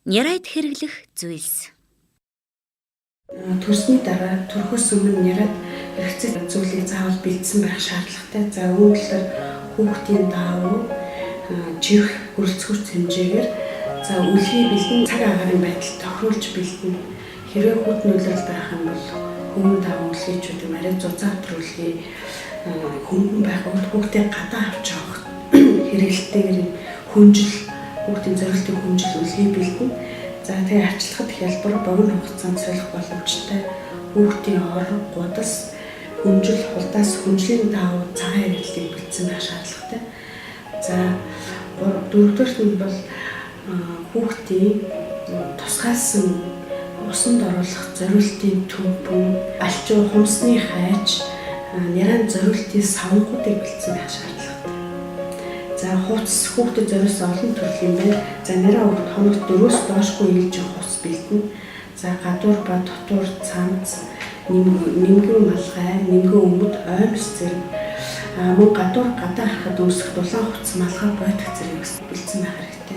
Нярайд хэрэглэх зүйлс. Төрсний дараа төрхөөс өмнө нярайд хэрэгцээ зүйлийг заавал бэлдсэн байх шаардлагатай. За үүнээр хүүхдийн даавуу жирэх хүрэлцгүүц хэмжээгээр за үлгий бэлдэн цаг агаарын байдал тохируулж бэлдэн. Хэрвээ хүүхдийн үлрэл байх юм бол хүмүүн даавуу үлгийчүүдийг арай зузаатар үлгий хөнгөн байх хүүхдээ гадаа авч явах хэрэгэлтэйгээр хүнжил хүүхдийн зорилтын хүнжил үлгий бэлдэн. За тэгээ арчилахад хялбар богино хугацаанд солих боломжтой хүүхдийн ор, гудас, хүнжил, хулдаас хүнжлийн даавуу цагаан хэрэглийг бэлдсэн байх шаардлагатай. За дөрөвдүгээрт нь бол хүүхдийн тусгайлсан усанд оруулах зорилтын төмпөн, алчуу хумсны хайж, нярайн зорилтын савнуудыг бэлдсэн байх шаардлагатай. За хувцас хүүхдэд зориулсан олон төрлийн байна. За нэраа хүүхд хоногт 4-өөс доошгүй ээлжих хувцас бэлдэнэ. За гадуур ба дотуур цамц, нимгэн малгай, нимгэн өмд, оймс зэрэг мөн гадуур гадаа харахад үүсэх дулаан хувцас малгай бодох зэрэг бэлдсэн байх хэрэгтэй.